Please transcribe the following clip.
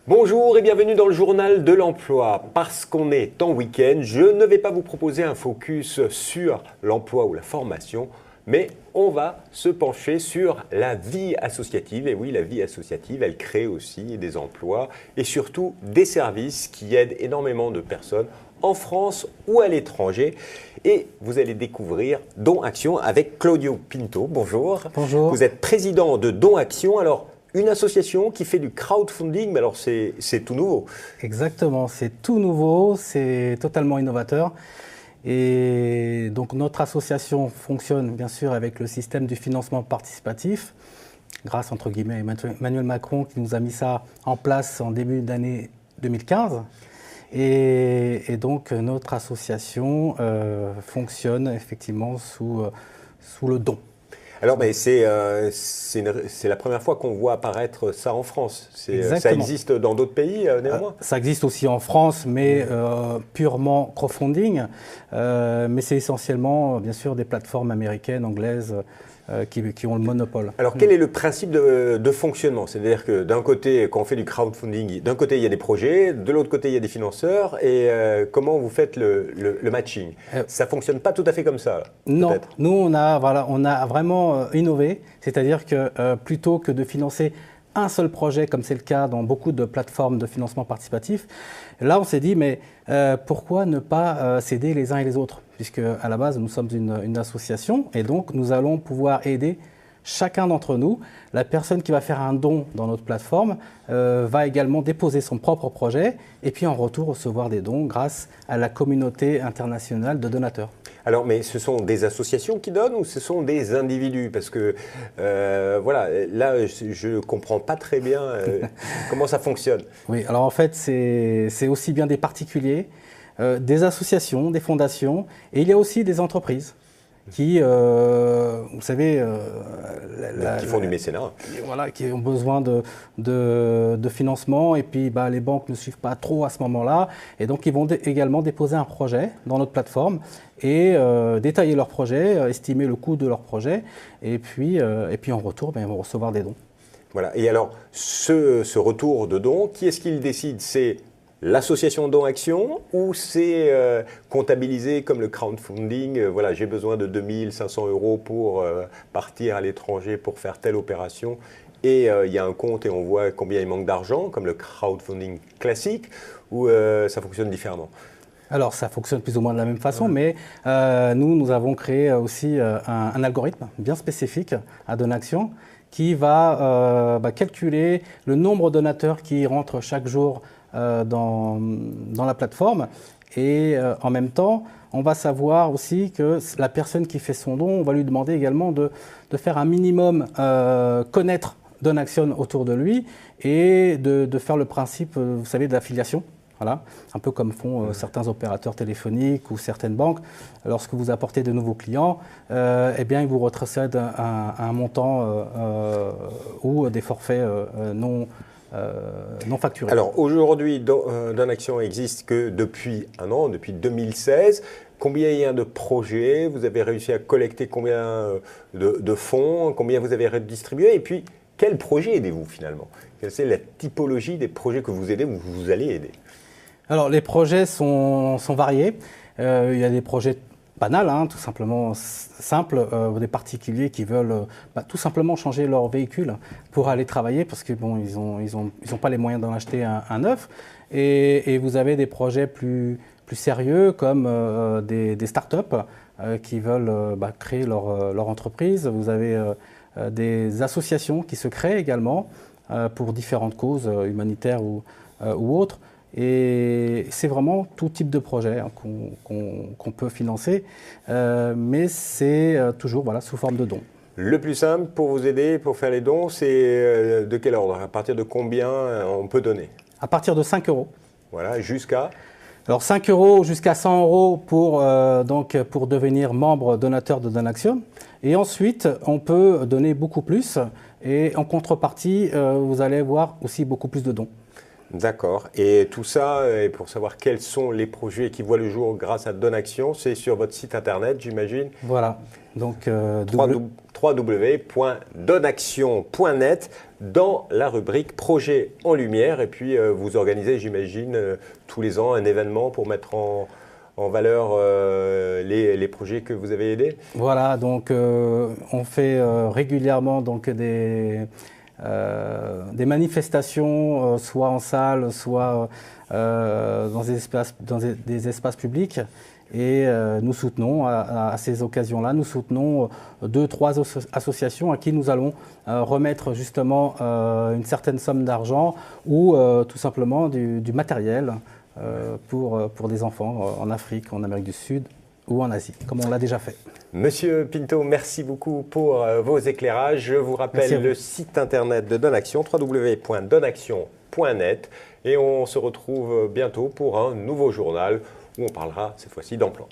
Bonjour et bienvenue dans le journal de l'emploi. Parce qu'on est en week-end, je ne vais pas vous proposer un focus sur l'emploi ou la formation, mais on va se pencher sur la vie associative. Et oui, la vie associative, elle crée aussi des emplois et surtout des services qui aident énormément de personnes en France ou à l'étranger. Et vous allez découvrir Don Action avec Claudio Pinto. Bonjour. Bonjour. Vous êtes président de Don Action. Alors, une association qui fait du crowdfunding, mais alors c'est tout nouveau. Exactement, c'est tout nouveau, c'est totalement innovateur. Et donc notre association fonctionne bien sûr avec le système du financement participatif, grâce entre guillemets à Emmanuel Macron qui nous a mis ça en place en début d'année 2015. Et donc notre association fonctionne effectivement sous le don. Alors, mais c'est la première fois qu'on voit apparaître ça en France. Ça existe dans d'autres pays, néanmoins. Ça existe aussi en France, mais purement crowdfunding. Mais c'est essentiellement, bien sûr, des plateformes américaines, anglaises, qui ont le monopole. Alors, quel est le principe de fonctionnement? C'est-à-dire que d'un côté, quand on fait du crowdfunding, d'un côté, il y a des projets, de l'autre côté, il y a des financeurs. Et comment vous faites le matching? Ça ne fonctionne pas tout à fait comme ça, non, nous, on a vraiment innové. C'est-à-dire que plutôt que de financer un seul projet, comme c'est le cas dans beaucoup de plateformes de financement participatif, là, on s'est dit, mais pourquoi ne pas s'aider les uns et les autres? Puisque à la base, nous sommes une association et donc nous allons pouvoir aider chacun d'entre nous. La personne qui va faire un don dans notre plateforme va également déposer son propre projet et puis en retour recevoir des dons grâce à la communauté internationale de donateurs. Alors, mais ce sont des associations qui donnent ou ce sont des individus? Parce que, voilà, là, je ne comprends pas très bien comment ça fonctionne. Oui, alors en fait, c'est aussi bien des particuliers, des associations, des fondations, et il y a aussi des entreprises qui, vous savez… qui font du mécénat. Voilà, qui ont besoin de financement, et puis les banques ne suivent pas trop à ce moment-là, et donc ils vont également déposer un projet dans notre plateforme et détailler leur projet, estimer le coût de leur projet, et puis en retour, ils vont recevoir des dons. Voilà, et alors ce retour de dons, qui est-ce qui le décide? C'est l'association Don Action ou c'est comptabilisé comme le crowdfunding? Voilà, j'ai besoin de 2500 € pour partir à l'étranger pour faire telle opération. Et il y a un compte et on voit combien il manque d'argent, comme le crowdfunding classique, ou ça fonctionne différemment? Alors, ça fonctionne plus ou moins de la même façon, mais nous avons créé aussi un algorithme bien spécifique à Don Action qui va calculer le nombre de donateurs qui rentrent chaque jour dans la plateforme. Et en même temps, on va savoir aussi que la personne qui fait son don, on va lui demander également de faire un minimum connaître Don Action autour de lui et de faire le principe, vous savez, de l'affiliation. Voilà, un peu comme font certains opérateurs téléphoniques ou certaines banques. Lorsque vous apportez de nouveaux clients, eh bien, ils vous retrocèdent un montant ou des forfaits non facturés. Alors aujourd'hui, Don Action existe que depuis un an, depuis 2016. Combien il y a de projets? Vous avez réussi à collecter combien de fonds? Combien vous avez redistribué? Et puis, quel projet aidez-vous finalement? Quelle est la typologie des projets que vous aidez ou que vous allez aider? Alors, les projets sont variés. Il y a des projets banals, tout simplement simples, des particuliers qui veulent tout simplement changer leur véhicule pour aller travailler parce que bon, ils ont pas les moyens d'en acheter un neuf. Et vous avez des projets plus sérieux comme des startups qui veulent créer leur entreprise. Vous avez des associations qui se créent également pour différentes causes humanitaires ou autres. Et c'est vraiment tout type de projet qu'on peut financer, mais c'est toujours sous forme de dons. Le plus simple pour vous aider, pour faire les dons, c'est de quel ordre? À partir de combien on peut donner? À partir de 5 €. Voilà, jusqu'à? Alors 5 € jusqu'à 100 € pour devenir membre donateur de Don Action. Et ensuite, on peut donner beaucoup plus. Et en contrepartie, vous allez voir aussi beaucoup plus de dons. D'accord. Et tout ça, et pour savoir quels sont les projets qui voient le jour grâce à Don Action, c'est sur votre site internet, j'imagine? Voilà. Donc, www.donaction.net dans la rubrique Projet en lumière. Et puis vous organisez, j'imagine, tous les ans un événement pour mettre en valeur les projets que vous avez aidés. Voilà, donc on fait régulièrement donc, des manifestations, soit en salle, soit dans des espaces publics. Et nous soutenons, à ces occasions-là, nous soutenons 2-3 associations à qui nous allons remettre justement une certaine somme d'argent ou tout simplement du matériel pour des enfants en Afrique, en Amérique du Sud ou en Asie, comme on l'a déjà fait. Monsieur Pinto, merci beaucoup pour vos éclairages. Je vous rappelle le site internet de Donaction, www.donaction.net. Et on se retrouve bientôt pour un nouveau journal où on parlera cette fois-ci d'emploi.